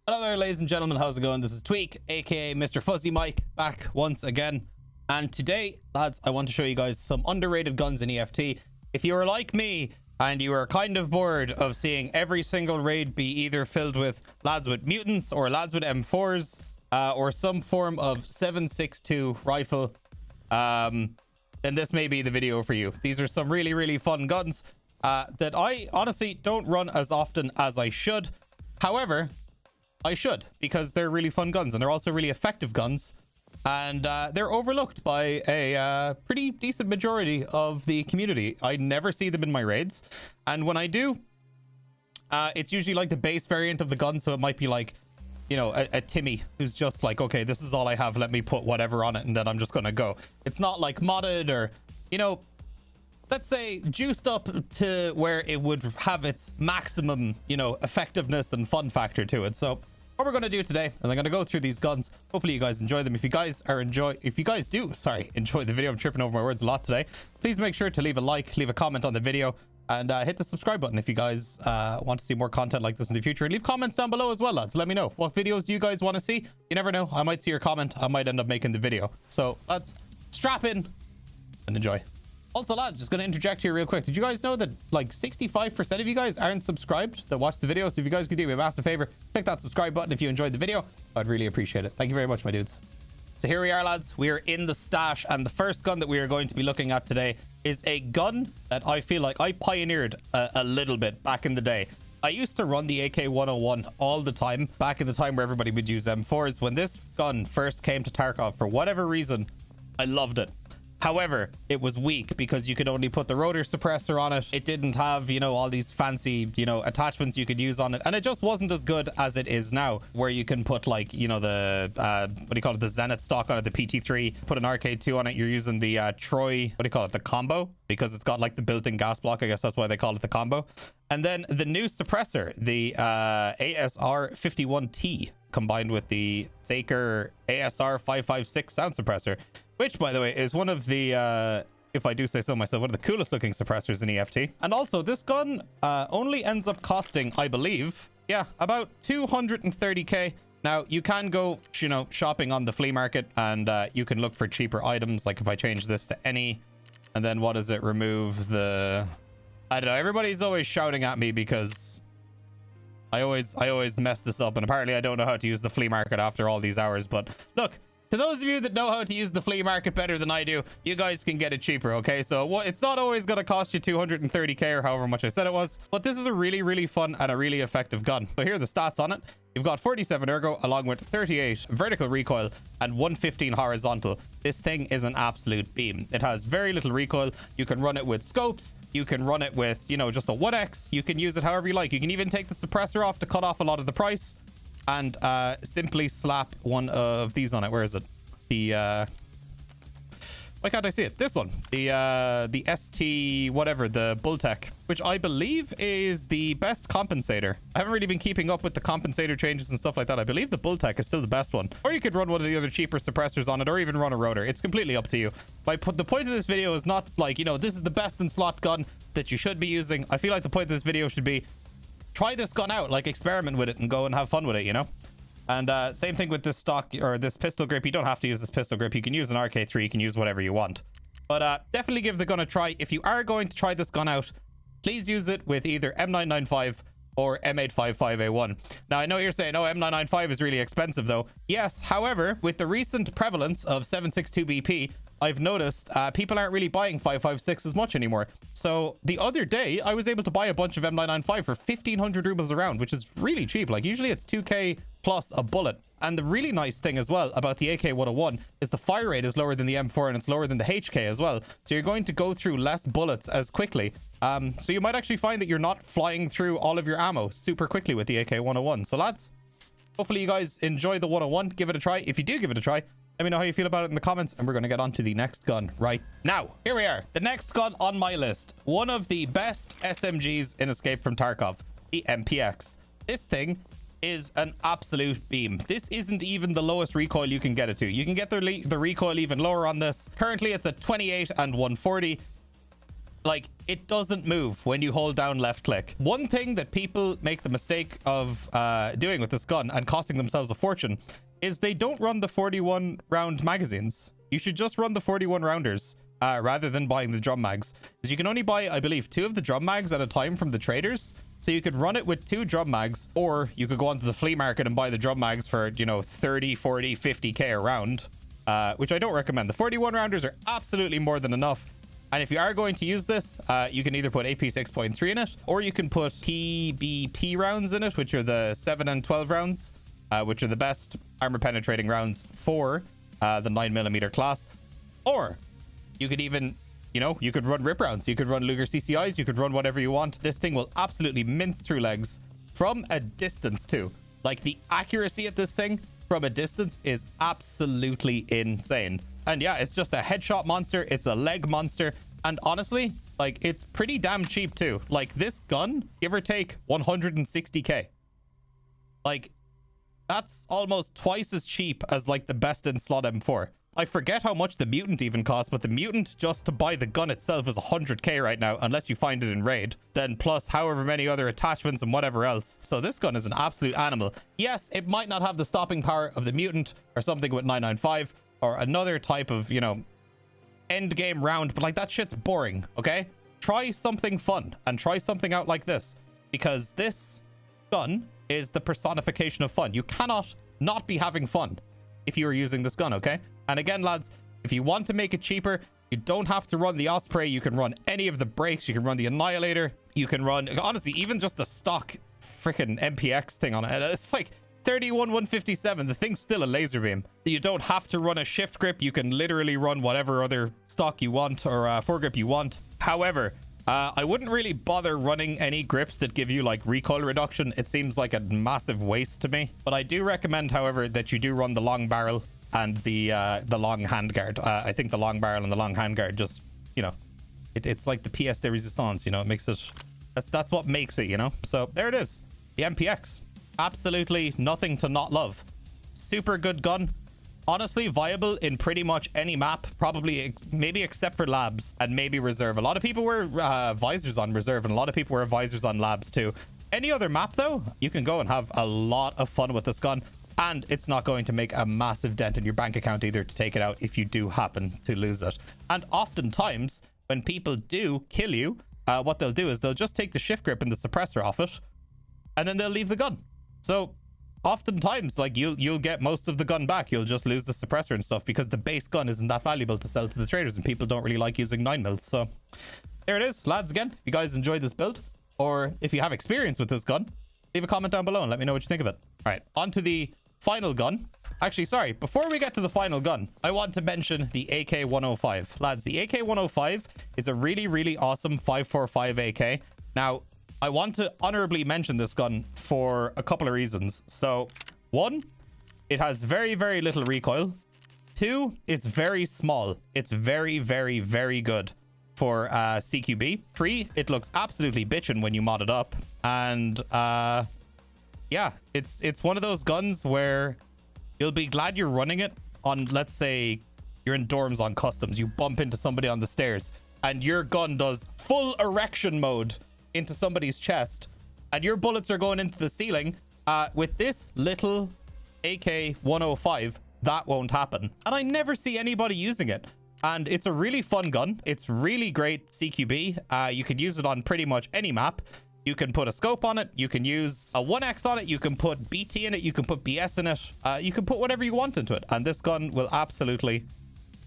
Hello there, ladies and gentlemen. How's it going? This is TweaK, aka Mr. Fuzzy Mike, back once again. And today, lads, I want to show you guys some underrated guns in EFT. If you are like me and you are kind of bored of seeing every single raid be either filled with lads with mutants or lads with M4s or some form of 7.62 rifle, then this may be the video for you. These are some really fun guns that I honestly don't run as often as I should. However, I should, because they're really fun guns and they're also really effective guns, and they're overlooked by a pretty decent majority of the community. I never see them in my raids, and when I do, it's usually like the base variant of the gun. So it might be like, you know, a Timmy who's just like, okay, this is all I have, let me put whatever on it and then I'm just gonna go. It's not like modded or, you know, let's say juiced up to where it would have its maximum, you know, effectiveness and fun factor to it. So what we're going to do today is I'm going to go through these guns. Hopefully you guys enjoy them. If you guys enjoy the video, I'm tripping over my words a lot today. Please make sure to leave a like, leave a comment on the video, and hit the subscribe button if you guys want to see more content like this in the future. And leave comments down below as well, lads. Let me know what videos do you guys want to see. You never know, I might see your comment, I might end up making the video. So lads, strap in and enjoy. Also, lads, just going to interject here real quick. Did you guys know that like 65% of you guys aren't subscribed that watch the video? So if you guys could do me a massive favor, click that subscribe button if you enjoyed the video. I'd really appreciate it. Thank you very much, my dudes. So here we are, lads. We are in the stash, and the first gun that we are going to be looking at today is a gun that I feel like I pioneered a little bit back in the day. I used to run the AK-101 all the time, back in the time where everybody would use M4s. When this gun first came to Tarkov, for whatever reason, I loved it. However, it was weak because you could only put the rotor suppressor on it. It didn't have, you know, all these fancy, you know, attachments you could use on it. And it just wasn't as good as it is now, where you can put like, you know, the, what do you call it? The Zenith stock on it, the PT3, put an RK2 on it. You're using the Troy, what do you call it? The combo, because it's got like the built-in gas block. I guess that's why they call it the combo. And then the new suppressor, the ASR51T, combined with the Saker ASR556 sound suppressor, which, by the way, is one of the, if I do say so myself, one of the coolest looking suppressors in EFT. And also, this gun only ends up costing, I believe, yeah, about 230k. Now, you can go, you know, shopping on the flea market, and you can look for cheaper items. Like if I change this to any, and then what does it remove? The, I don't know. Everybody's always shouting at me because I always mess this up, and apparently I don't know how to use the flea market after all these hours. But look, to those of you that know how to use the flea market better than I do, you guys can get it cheaper, okay? So it's not always going to cost you 230k or however much I said it was, but this is a really fun and a really effective gun. So here are the stats on it. You've got 47 ergo along with 38 vertical recoil and 115 horizontal. This thing is an absolute beam. It has very little recoil. You can run it with scopes. You can run it with, you know, just a 1x. You can use it however you like. You can even take the suppressor off to cut off a lot of the price, and simply slap one of these on it. Where is it? The why can't I see it? This one, the ST whatever, the Bulltech, which I believe is the best compensator. I haven't really been keeping up with the compensator changes and stuff like that. I believe the Bulltech is still the best one, or you could run one of the other cheaper suppressors on it, or even run a rotor. It's completely up to you. The point of this video is not like, you know, this is the best in slot gun that you should be using. I feel like the point of this video should be, try this gun out, like experiment with it and go and have fun with it, you know? And same thing with this stock or this pistol grip. You don't have to use this pistol grip. You can use an RK3. You can use whatever you want. But definitely give the gun a try. If you are going to try this gun out, please use it with either M995 or M855A1. Now, I know you're saying, oh, M995 is really expensive, though. Yes, however, with the recent prevalence of 7.62 BP, I've noticed people aren't really buying 5.56 as much anymore. So the other day, I was able to buy a bunch of M995 for 1,500 rubles a round, which is really cheap. Like usually it's 2k plus a bullet. And the really nice thing as well about the AK-101 is the fire rate is lower than the M4 and it's lower than the HK as well. So you're going to go through less bullets as quickly. So you might actually find that you're not flying through all of your ammo super quickly with the AK-101. So lads, hopefully you guys enjoy the 101. Give it a try. If you do give it a try, let me know how you feel about it in the comments, and we're going to get on to the next gun right now. Here we are. The next gun on my list. One of the best SMGs in Escape from Tarkov, the MPX. This thing is an absolute beam. This isn't even the lowest recoil you can get it to. You can get the recoil even lower on this. Currently, it's at 28 and 140. Like, it doesn't move when you hold down left click. One thing that people make the mistake of doing with this gun and costing themselves a fortune is they don't run the 41 round magazines. You should just run the 41 rounders rather than buying the drum mags. Because you can only buy, I believe, 2 of the drum mags at a time from the traders. So you could run it with 2 drum mags, or you could go onto the flea market and buy the drum mags for, you know, 30, 40, 50k a round, which I don't recommend. The 41 rounders are absolutely more than enough. And if you are going to use this, you can either put AP 6.3 in it, or you can put PBP rounds in it, which are the 7 and 12 rounds, which are the best armor penetrating rounds for the 9mm class. Or you could even, you know, you could run rip rounds. You could run Luger CCIs. You could run whatever you want. This thing will absolutely mince through legs from a distance too. Like, the accuracy at this thing from a distance is absolutely insane. And yeah, it's just a headshot monster. It's a leg monster. And honestly, like, it's pretty damn cheap too. Like, this gun, give or take 160k. Like, that's almost twice as cheap as like the best in slot M4. I forget how much the mutant even costs, but the mutant just to buy the gun itself is 100k right now, unless you find it in raid. Then plus however many other attachments and whatever else. So this gun is an absolute animal. Yes, it might not have the stopping power of the mutant or something with 995 or another type of, you know, end game round, but like, that shit's boring. Okay, try something fun and try something out like this, because this gun is the personification of fun. You cannot not be having fun if you are using this gun. Okay, and again, lads, if you want to make it cheaper, you don't have to run the Osprey. You can run any of the brakes. You can run the Annihilator. You can run, honestly, even just a stock freaking MPX thing on it. It's like 31,157. The thing's still a laser beam. You don't have to run a shift grip. You can literally run whatever other stock you want or foregrip you want. However, I wouldn't really bother running any grips that give you like recoil reduction. It seems like a massive waste to me. But I do recommend, however, that you do run the long barrel and the long handguard. I think the long barrel and the long handguard just, you know, it's like the pièce de résistance, you know, it makes it, that's what makes it, you know. So there it is, the MPX. Absolutely nothing to not love. Super good gun. Honestly, viable in pretty much any map, probably, maybe except for labs and maybe reserve. A lot of people wear visors on reserve, and a lot of people wear visors on labs too. Any other map though, you can go and have a lot of fun with this gun, and it's not going to make a massive dent in your bank account either to take it out if you do happen to lose it. And oftentimes when people do kill you, what they'll do is they'll just take the shift grip and the suppressor off it, and then they'll leave the gun. So oftentimes, like, you'll get most of the gun back. You'll just lose the suppressor and stuff because the base gun isn't that valuable to sell to the traders, and people don't really like using 9mm. So there it is, lads. Again, if you guys enjoyed this build, or if you have experience with this gun, leave a comment down below and let me know what you think of it. All right, on to the final gun. Actually, sorry, before we get to the final gun, I want to mention the AK-105. Lads, the AK-105 is a really, really awesome 5.45 AK. Now, I want to honorably mention this gun for a couple of reasons. So, 1, it has very, very little recoil. 2, it's very small. It's very, very, very good for CQB. 3, it looks absolutely bitchin' when you mod it up. And yeah, it's one of those guns where you'll be glad you're running it on, let's say you're in dorms on customs, you bump into somebody on the stairs and your gun does full erection mode into somebody's chest and your bullets are going into the ceiling. With this little AK-105, that won't happen, and I never see anybody using it. And it's a really fun gun. It's really great CQB. You could use it on pretty much any map. You can put a scope on it. You can use a 1x on it. You can put BT in it. You can put BS in it. You can put whatever you want into it, and this gun will absolutely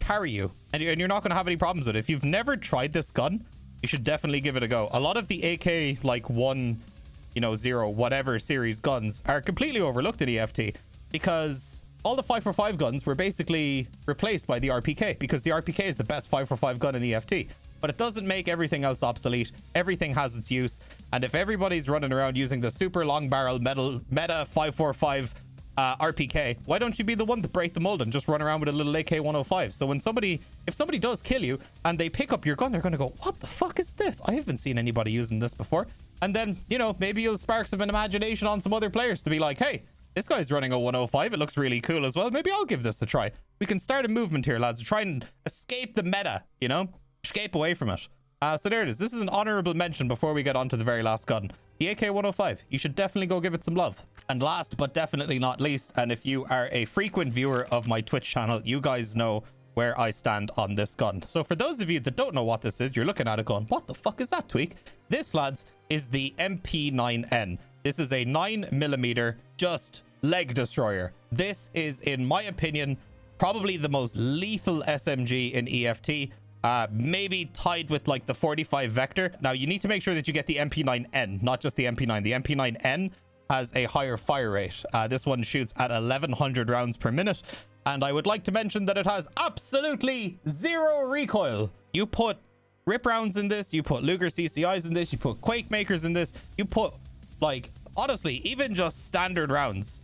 carry you, and you're not going to have any problems with it. If you've never tried this gun, you should definitely give it a go. A lot of the AK like 1, you know, 0 whatever series guns are completely overlooked in EFT because all the 5.45 guns were basically replaced by the RPK, because the RPK is the best 5.45 gun in EFT. But it doesn't make everything else obsolete. Everything has its use, and if everybody's running around using the super long barrel meta 5.45 RPK, why don't you be the one to break the mold and just run around with a little AK-105? So when if somebody does kill you and they pick up your gun, they're going to go, what the fuck is this? I haven't seen anybody using this before. And then, you know, maybe you'll spark some imagination on some other players to be like, hey, this guy's running a 105. It looks really cool as well. Maybe I'll give this a try. We can start a movement here, lads, to try and escape the meta, you know, escape away from it. So there it is. This is an honorable mention before we get on to the very last gun. The AK-105. You should definitely go give it some love. And last but definitely not least, and if you are a frequent viewer of my Twitch channel, you guys know where I stand on this gun. So for those of you that don't know what this is, you're looking at it going, what the fuck is that, TweaK? This, lads, is the MP9N. This is a 9mm just leg destroyer. This is, in my opinion, probably the most lethal SMG in EFT. Maybe tied with like the 45 Vector. Now you need to make sure that you get the MP9N, not just the MP9. The MP9N has a higher fire rate. This one shoots at 1100 rounds per minute. And I would like to mention that it has absolutely zero recoil. You put rip rounds in this, you put Luger CCIs in this, you put Quake makers in this, you put, like, honestly, even just standard rounds,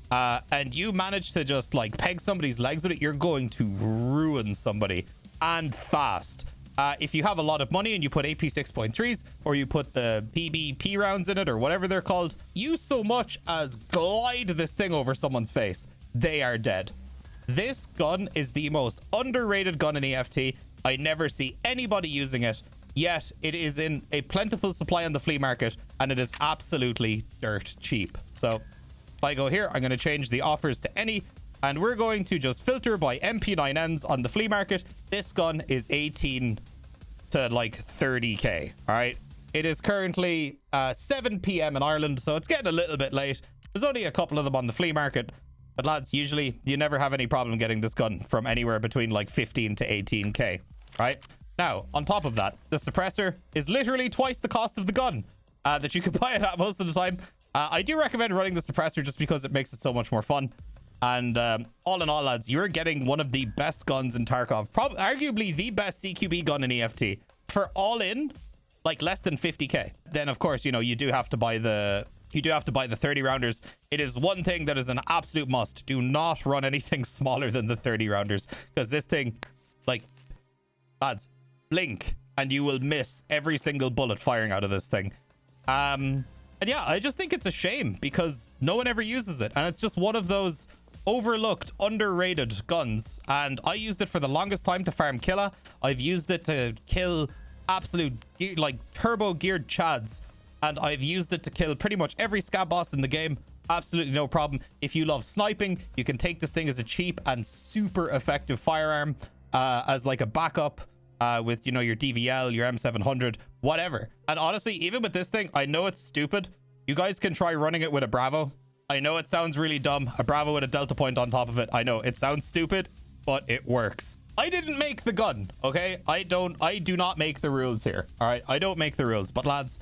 and you manage to just like peg somebody's legs with it, you're going to ruin somebody, and fast. If you have a lot of money and you put AP 6.3s, or you put the PBP rounds in it, or whatever they're called, you so much as glide this thing over someone's face, they are dead. This gun is the most underrated gun in EFT. I never see anybody using it, yet it is in a plentiful supply on the flea market, and it is absolutely dirt cheap. So if I go here, I'm going to change the offers to any, and we're going to just filter by MP9Ns on the flea market. This gun is 18 to like 30k. All right. It is currently 7 p.m. in Ireland, so it's getting a little bit late. There's only a couple of them on the flea market. But lads, usually you never have any problem getting this gun from anywhere between like 15 to 18k, right? Now, on top of that, the suppressor is literally twice the cost of the gun that you can buy it at most of the time. I do recommend running the suppressor just because it makes it so much more fun. And all in all, lads, you're getting one of the best guns in Tarkov. Arguably the best CQB gun in EFT. For all in, like less than 50k. Then, of course, you know, you do have to buy the 30 rounders. It is one thing that is an absolute must. Do not run anything smaller than the 30 rounders, because this thing, like, lads, blink and you will miss every single bullet firing out of this thing. And yeah, I just think it's a shame because no one ever uses it, and it's just one of those overlooked, underrated guns. And I used it for the longest time to farm killer. I've used it to kill absolute like turbo geared chads, and I've used it to kill pretty much every scab boss in the game. Absolutely no problem. If you love sniping, you can take this thing as a cheap and super effective firearm as like a backup with, you know, your DVL, your M700, whatever. And honestly, even with this thing, I know it's stupid. You guys can try running it with a Bravo. I know it sounds really dumb. A Bravo with a Delta point on top of it. I know it sounds stupid, but it works. I didn't make the gun, okay? I do not make the rules here. All right, I don't make the rules, but lads,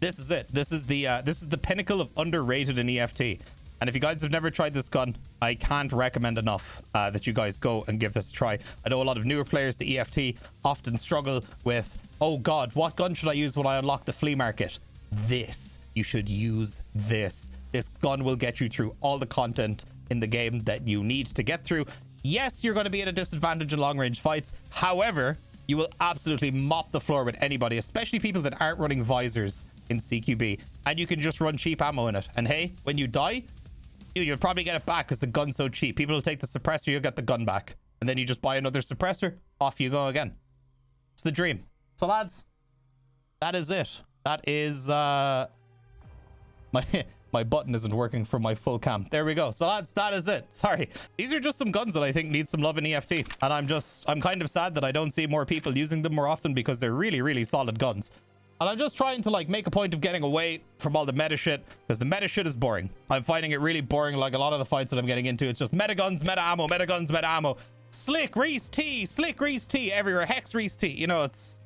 this is it. This is the pinnacle of underrated in EFT. And if you guys have never tried this gun, I can't recommend enough that you guys go and give this a try. I know a lot of newer players to EFT often struggle with, oh God, what gun should I use when I unlock the flea market? This. You should use this. This gun will get you through all the content in the game that you need to get through. Yes, you're going to be at a disadvantage in long-range fights. However, you will absolutely mop the floor with anybody, especially people that aren't running visors in CQB. And you can just run cheap ammo in it. And hey, when you die, you'll probably get it back because the gun's so cheap. People will take the suppressor, you'll get the gun back. And then you just buy another suppressor, off you go again. It's the dream. So lads, that is it. That is my button isn't working for my full cam. There we go. So lads, that is it. Sorry. These are just some guns that I think need some love in EFT. And I'm kind of sad that I don't see more people using them more often because they're really, really solid guns. And I'm just trying to like make a point of getting away from all the meta shit, because the meta shit is boring. I'm finding it really boring. Like a lot of the fights that I'm getting into, it's just meta guns, meta ammo, meta guns, meta ammo. Slick Reese T everywhere. Hex Reese T. You know, it's,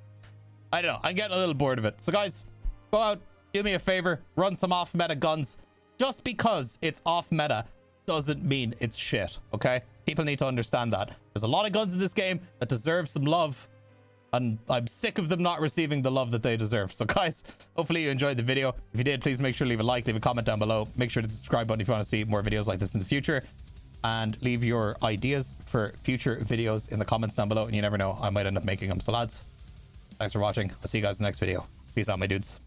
I don't know. I'm getting a little bored of it. So guys, go out, do me a favor, run some off meta guns. Just because it's off meta doesn't mean it's shit. Okay, people need to understand that there's a lot of guns in this game that deserve some love, and I'm sick of them not receiving the love that they deserve. So guys, hopefully you enjoyed the video. If you did, please make sure to leave a like, leave a comment down below. Make sure to subscribe button if you want to see more videos like this in the future, and leave your ideas for future videos in the comments down below. And you never know, I might end up making them. So lads, thanks for watching. I'll see you guys in the next video. Peace out, my dudes.